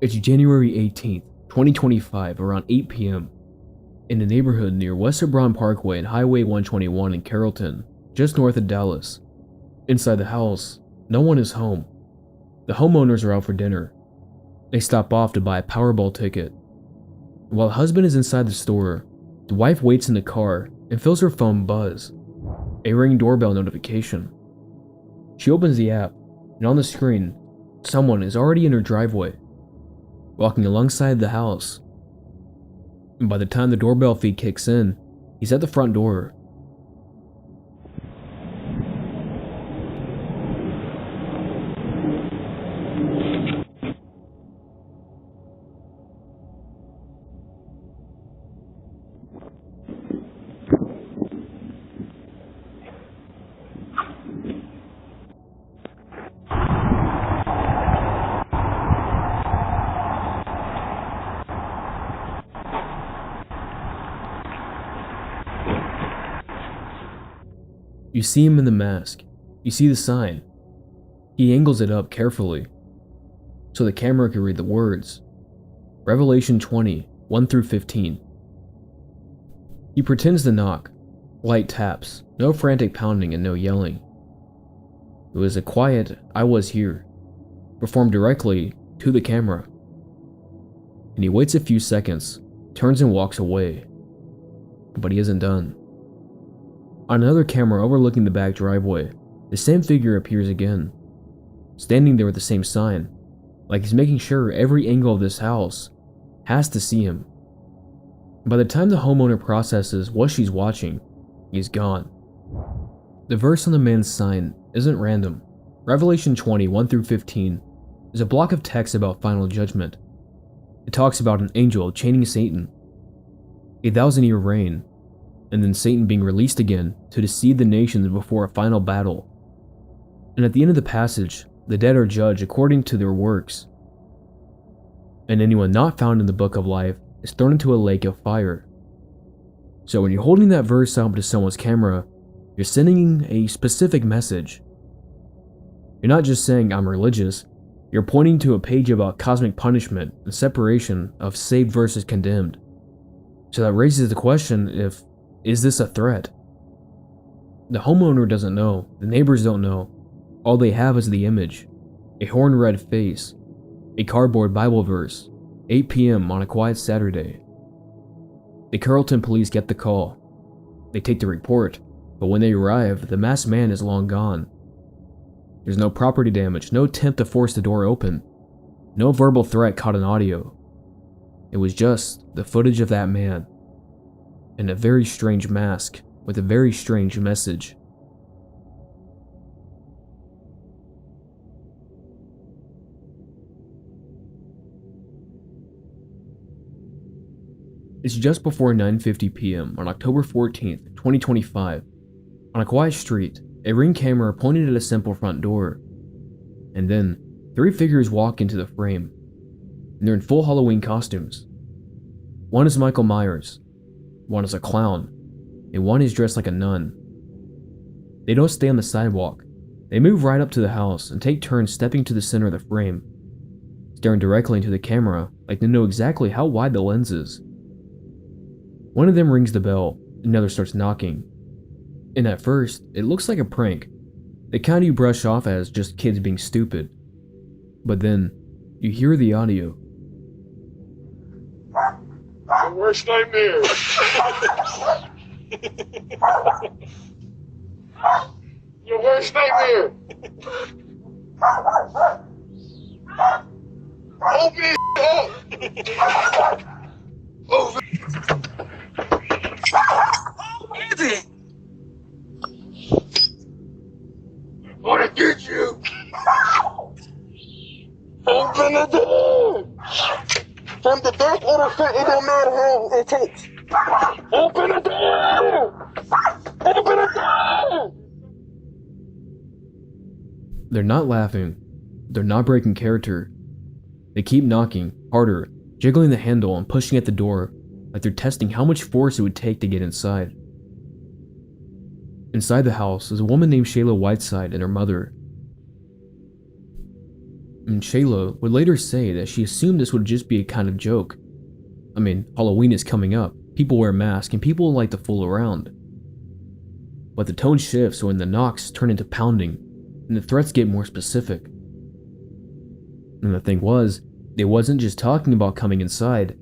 It's January 18th, 2025, around 8 p.m. in a neighborhood near West Hebron Parkway and Highway 121 in Carrollton, just north of Dallas. Inside the house, no one is home. The homeowners are out for dinner. They stop off to buy a Powerball ticket. While the husband is inside the store, the wife waits in the car and feels her phone buzz. A Ring doorbell notification. She opens the app, and on the screen, someone is already in her driveway, walking alongside the house. And by the time the doorbell feed kicks in, he's at the front door. You see him in the mask. You see the sign. He angles it up carefully so the camera can read the words. Revelation 20, 1-15. He pretends to knock. Light taps. No frantic pounding and no yelling. It was a quiet, "I was here," performed directly to the camera. And he waits a few seconds, turns and walks away. But he isn't done. On another camera overlooking the back driveway, the same figure appears again, standing there with the same sign, like he's making sure every angle of this house has to see him. By the time the homeowner processes what she's watching, he's gone. The verse on the man's sign isn't random. Revelation 20, 1-15 is a block of text about final judgment. It talks about an angel chaining Satan, a 1,000-year reign, and then Satan being released again to deceive the nations before a final battle. And at the end of the passage, the dead are judged according to their works. And anyone not found in the book of life is thrown into a lake of fire. So when you're holding that verse up to someone's camera, you're sending a specific message. You're not just saying, "I'm religious," you're pointing to a page about cosmic punishment and separation of saved versus condemned. So that raises the question, is this a threat? The homeowner doesn't know, the neighbors don't know. All they have is the image, a horn-red face, a cardboard Bible verse, 8 p.m. on a quiet Saturday. The Carrollton police get the call. They take the report, but when they arrive, the masked man is long gone. There's no property damage, no attempt to force the door open, no verbal threat caught on audio. It was just the footage of that man, and a very strange mask with a very strange message. It's just before 9:50 p.m. on October 14th, 2025. On a quiet street, a Ring camera pointed at a simple front door. And then, 3 figures walk into the frame, and they're in full Halloween costumes. One is Michael Myers, one is a clown, and one is dressed like a nun. They don't stay on the sidewalk. They move right up to the house and take turns stepping to the center of the frame, staring directly into the camera like they know exactly how wide the lens is. One of them rings the bell, another starts knocking. And at first, it looks like a prank, the kind you brush off as just kids being stupid. But then, you hear the audio. The worst nightmare. Your worst nightmare. Open it up. Open it. I'm gonna get you. Open the door. From the back or the front, it don't matter how it takes. Open the door! Open the door! They're not laughing. They're not breaking character. They keep knocking, harder, jiggling the handle and pushing at the door like they're testing how much force it would take to get inside. Inside the house is a woman named Shayla Whiteside and her mother. And Shayla would later say that she assumed this would just be a kind of joke. I mean, Halloween is coming up, people wear masks, and people like to fool around. But the tone shifts when the knocks turn into pounding, and the threats get more specific. And the thing was, they wasn't just talking about coming inside.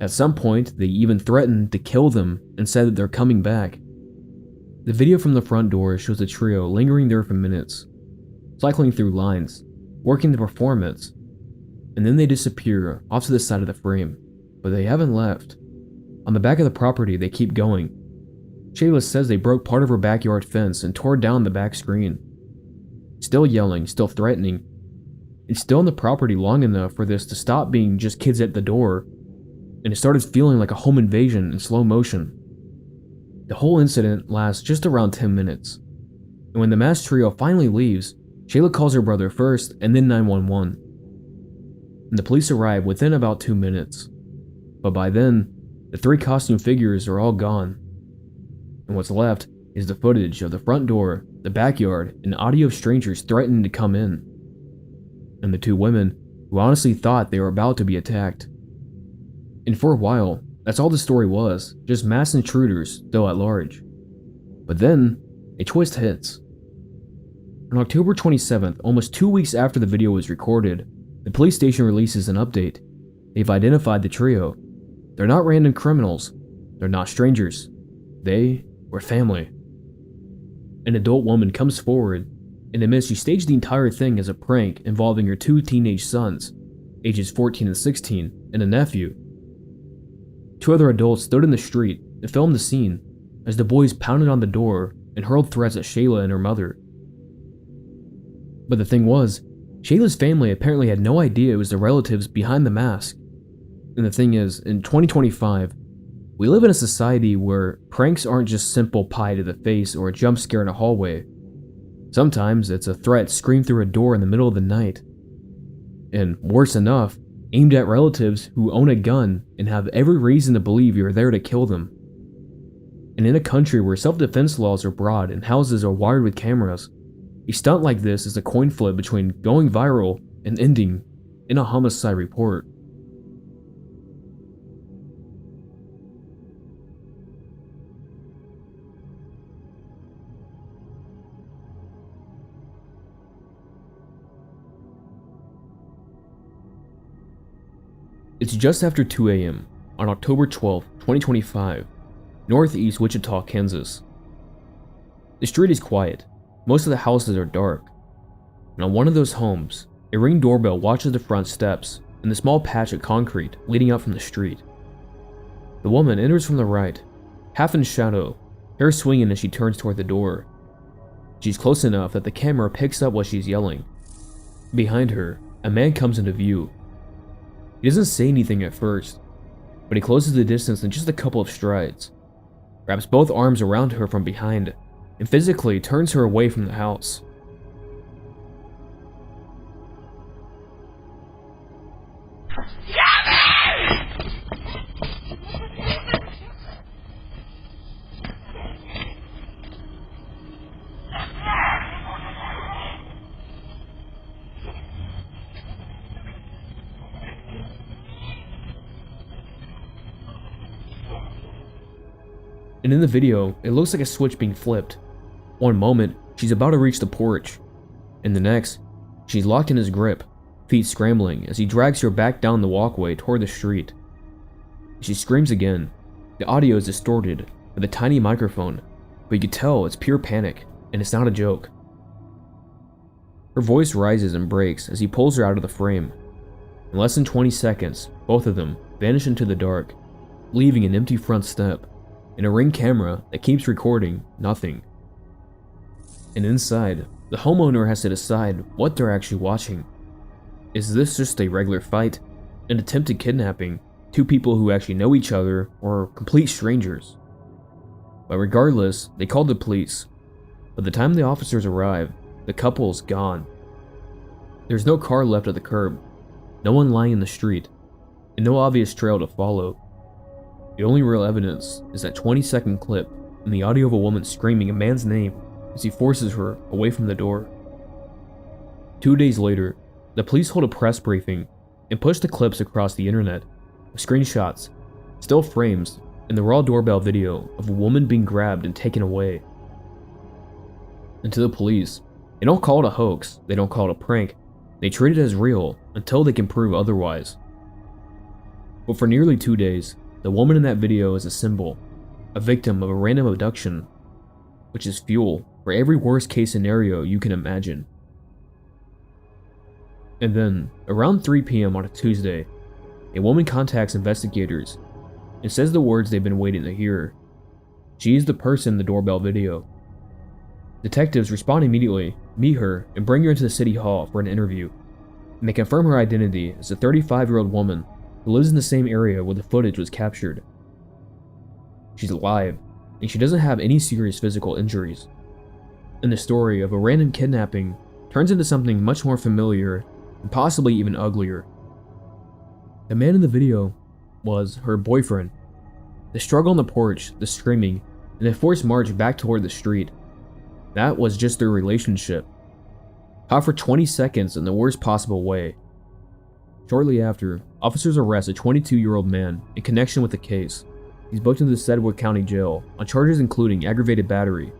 At some point, they even threatened to kill them and said that they're coming back. The video from the front door shows the trio lingering there for minutes, cycling through lines, working the performance, and then they disappear off to the side of the frame, but they haven't left. On the back of the property, they keep going. Shayla says they broke part of her backyard fence and tore down the back screen. Still yelling, still threatening, and still on the property long enough for this to stop being just kids at the door, and it started feeling like a home invasion in slow motion. The whole incident lasts just around 10 minutes, and when the masked trio finally leaves, Shayla calls her brother first and then 911. And the police arrive within about 2 minutes, but by then, the 3 costume figures are all gone. And what's left is the footage of the front door, the backyard, and audio of strangers threatening to come in. And the 2 women who honestly thought they were about to be attacked. And for a while, that's all the story was, just mass intruders still at large. But then, a twist hits. On October 27th, almost 2 weeks after the video was recorded, the police station releases an update. They've identified the trio. They're not random criminals. They're not strangers. They were family. An adult woman comes forward and admits she staged the entire thing as a prank involving her 2 teenage sons, ages 14 and 16, and a nephew. 2 other adults stood in the street and filmed the scene as the boys pounded on the door and hurled threats at Shayla and her mother. But the thing was, Shayla's family apparently had no idea it was the relatives behind the mask. And the thing is, in 2025, we live in a society where pranks aren't just simple pie to the face or a jump scare in a hallway. Sometimes it's a threat screamed through a door in the middle of the night. And worse enough, aimed at relatives who own a gun and have every reason to believe you're there to kill them. And in a country where self-defense laws are broad and houses are wired with cameras, a stunt like this is a coin flip between going viral and ending in a homicide report. It's just after 2 a.m. on October 12, 2025, northeast Wichita, Kansas. The street is quiet. Most of the houses are dark. And on one of those homes, a Ring doorbell watches the front steps and the small patch of concrete leading up from the street. The woman enters from the right, half in shadow, hair swinging as she turns toward the door. She's close enough that the camera picks up what she's yelling. Behind her, a man comes into view. He doesn't say anything at first, but he closes the distance in just a couple of strides, wraps both arms around her from behind, and physically turns her away from the house. And in the video, it looks like a switch being flipped. One moment, she's about to reach the porch, and the next, she's locked in his grip, feet scrambling as he drags her back down the walkway toward the street. She screams again. The audio is distorted with a tiny microphone, but you can tell it's pure panic, and it's not a joke. Her voice rises and breaks as he pulls her out of the frame. In less than 20 seconds, both of them vanish into the dark, leaving an empty front step and a Ring camera that keeps recording nothing. And inside, the homeowner has to decide what they're actually watching. Is this just a regular fight, an attempted kidnapping, 2 people who actually know each other, or complete strangers? But regardless, they called the police. By the time the officers arrive, the couple's gone. There's no car left at the curb, no one lying in the street, and no obvious trail to follow. The only real evidence is that 20-second clip in the audio of a woman screaming a man's name as he forces her away from the door. 2 days later, the police hold a press briefing and push the clips across the internet with screenshots, still frames, and the raw doorbell video of a woman being grabbed and taken away. And to the police, they don't call it a hoax, they don't call it a prank, they treat it as real until they can prove otherwise. But for nearly 2 days, the woman in that video is a symbol, a victim of a random abduction, which is fuel for every worst case scenario you can imagine. And then, around 3 p.m. on a Tuesday, a woman contacts investigators and says the words they've been waiting to hear. She is the person in the doorbell video. Detectives respond immediately, meet her, and bring her into the city hall for an interview. And they confirm her identity as a 35-year-old woman who lives in the same area where the footage was captured. She's alive, and she doesn't have any serious physical injuries. And the story of a random kidnapping turns into something much more familiar and possibly even uglier. The man in the video was her boyfriend. The struggle on the porch, the screaming, and the forced march back toward the street. That was just their relationship. Caught for 20 seconds in the worst possible way. Shortly after, officers arrest a 22-year-old man in connection with the case. He's booked into the Sedgwick County Jail on charges including aggravated battery,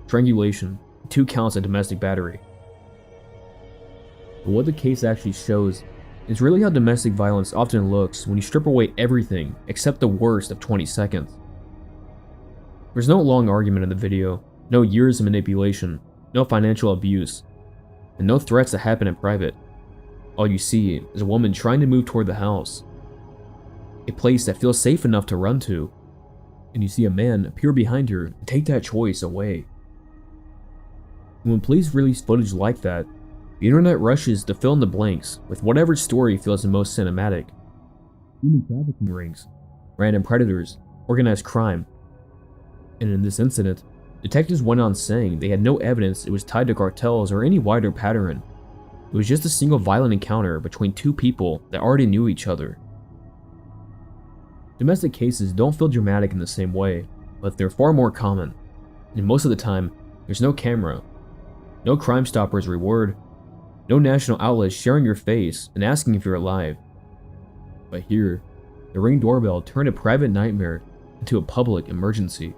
strangulation, and 2 counts of domestic battery. But what the case actually shows is really how domestic violence often looks when you strip away everything except the worst of 20 seconds. There's no long argument in the video, no years of manipulation, no financial abuse, and no threats that happen in private. All you see is a woman trying to move toward the house, a place that feels safe enough to run to, and you see a man appear behind her and take that choice away. And when police release footage like that, the internet rushes to fill in the blanks with whatever story feels the most cinematic. Human trafficking rings, random predators, organized crime. And in this incident, detectives went on saying they had no evidence it was tied to cartels or any wider pattern. It was just a single violent encounter between 2 people that already knew each other. Domestic cases don't feel dramatic in the same way, but they're far more common. And most of the time, there's no camera, no Crime Stoppers reward, no national outlets sharing your face and asking if you're alive. But here, the Ring doorbell turned a private nightmare into a public emergency.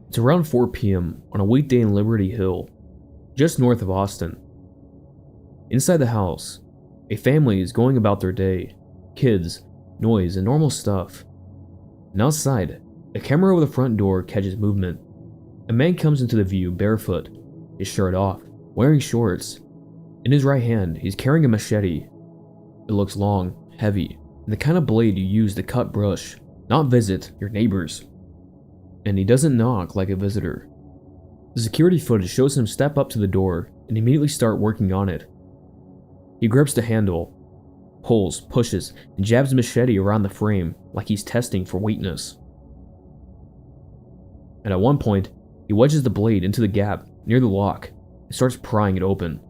It's around 4 p.m. on a weekday in Liberty Hill, just north of Austin. Inside the house, a family is going about their day, kids, noise, and normal stuff. And outside, a camera over the front door catches movement. A man comes into the view barefoot, his shirt off, wearing shorts. In his right hand, he's carrying a machete. It looks long, heavy, and the kind of blade you use to cut brush, not visit your neighbors. And he doesn't knock like a visitor. The security footage shows him step up to the door and immediately start working on it. He grips the handle, pulls, pushes, and jabs the machete around the frame like he's testing for weakness. And at one point, he wedges the blade into the gap near the lock and starts prying it open.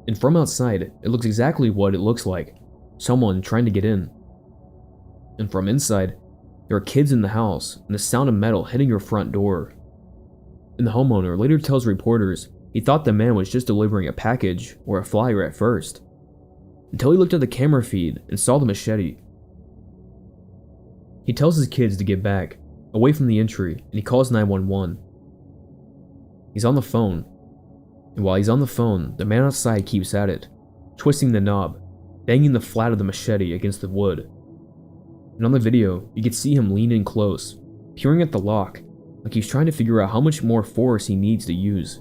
And from outside, it looks exactly what it looks like, someone trying to get in. And from inside, there are kids in the house and the sound of metal hitting your front door. And the homeowner later tells reporters he thought the man was just delivering a package or a flyer at first, until he looked at the camera feed and saw the machete. He tells his kids to get back, away from the entry, and he calls 911. He's on the phone, and while he's on the phone, the man outside keeps at it, twisting the knob, banging the flat of the machete against the wood. And on the video, you can see him lean in close, peering at the lock, like he's trying to figure out how much more force he needs to use.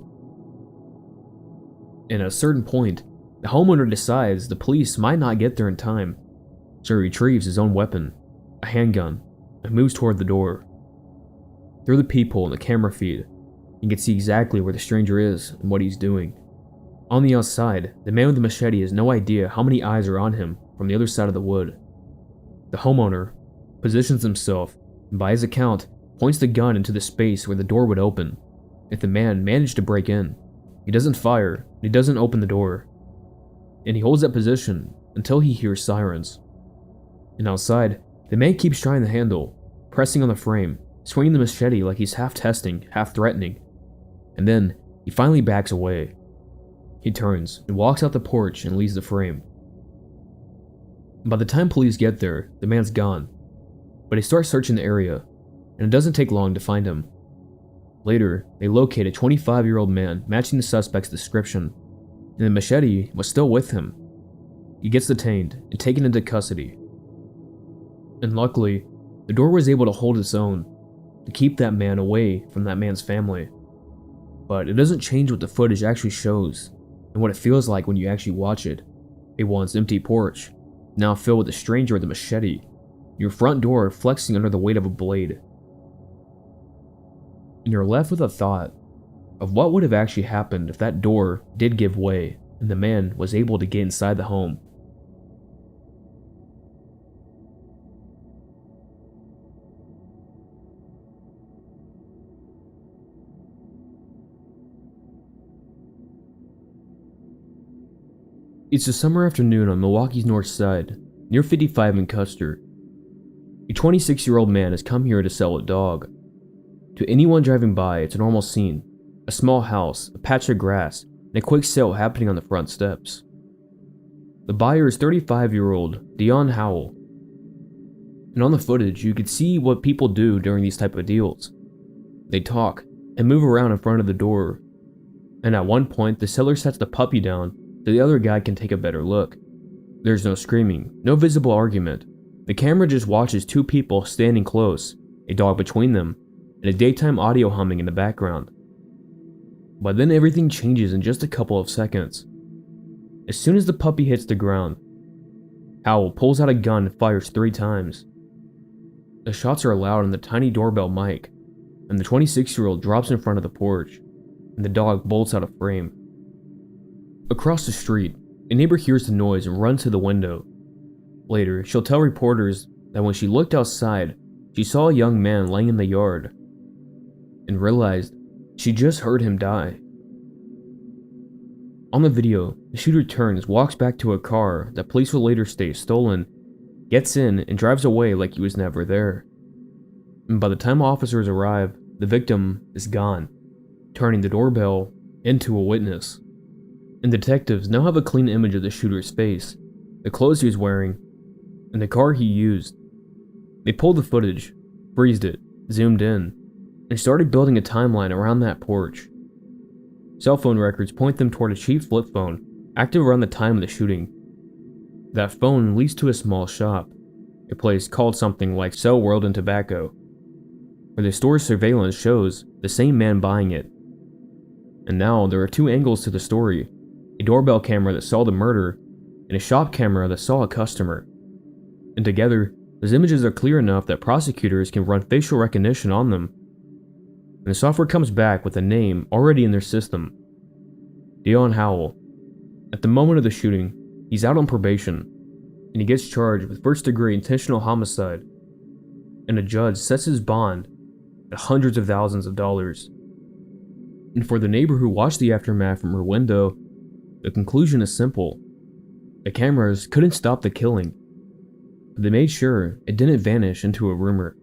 And at a certain point, the homeowner decides the police might not get there in time, so he retrieves his own weapon, a handgun, and moves toward the door. Through the peephole in the camera feed, you can see exactly where the stranger is and what he's doing. On the outside, the man with the machete has no idea how many eyes are on him from the other side of the wood. The homeowner positions himself and, by his account, points the gun into the space where the door would open if the man managed to break in. He doesn't fire, and he doesn't open the door. And he holds that position until he hears sirens. And outside, the man keeps trying the handle, pressing on the frame, swinging the machete like he's half testing, half threatening. And then, he finally backs away. He turns and walks out the porch and leaves the frame. By the time police get there, the man's gone. But they start searching the area, and it doesn't take long to find him. Later, they locate a 25-year-old man matching the suspect's description, and the machete was still with him. He gets detained and taken into custody. And luckily, the door was able to hold its own to keep that man away from that man's family. But it doesn't change what the footage actually shows and what it feels like when you actually watch it. A once empty porch, now filled with a stranger with a machete, your front door flexing under the weight of a blade. And you're left with a thought of what would have actually happened if that door did give way and the man was able to get inside the home. It's a summer afternoon on Milwaukee's north side, near 55 and Custer. A 26-year-old man has come here to sell a dog. To anyone driving by, it's a normal scene. A small house, a patch of grass, and a quick sale happening on the front steps. The buyer is 35-year-old Dion Howell. And on the footage, you could see what people do during these type of deals. They talk and move around in front of the door. And at one point, the seller sets the puppy down so the other guy can take a better look. There's no screaming, no visible argument. The camera just watches two people standing close, a dog between them, and a daytime audio humming in the background. But then everything changes in just a couple of seconds. As soon as the puppy hits the ground, Howell pulls out a gun and fires 3 times. The shots are loud on the tiny doorbell mic, and the 26-year-old drops in front of the porch, and the dog bolts out of frame. Across the street, a neighbor hears the noise and runs to the window. Later, she'll tell reporters that when she looked outside, she saw a young man laying in the yard, and realized she just heard him die. On the video, the shooter turns, walks back to a car that police will later state stolen, gets in, and drives away like he was never there. And by the time officers arrive, the victim is gone, turning the doorbell into a witness. And detectives now have a clean image of the shooter's face, the clothes he was wearing, and the car he used. They pulled the footage, freezed it, zoomed in, and started building a timeline around that porch. Cell phone records point them toward a cheap flip phone, active around the time of the shooting. That phone leads to a small shop, a place called something like Sell World and Tobacco, where the store's surveillance shows the same man buying it. And now there are 2 angles to the story. A doorbell camera that saw the murder, and a shop camera that saw a customer. And together, those images are clear enough that prosecutors can run facial recognition on them. And the software comes back with a name already in their system. Dion Howell. At the moment of the shooting, he's out on probation, and he gets charged with first-degree intentional homicide. And a judge sets his bond at hundreds of thousands of dollars. And for the neighbor who watched the aftermath from her window, the conclusion is simple. The cameras couldn't stop the killing, but they made sure it didn't vanish into a rumor.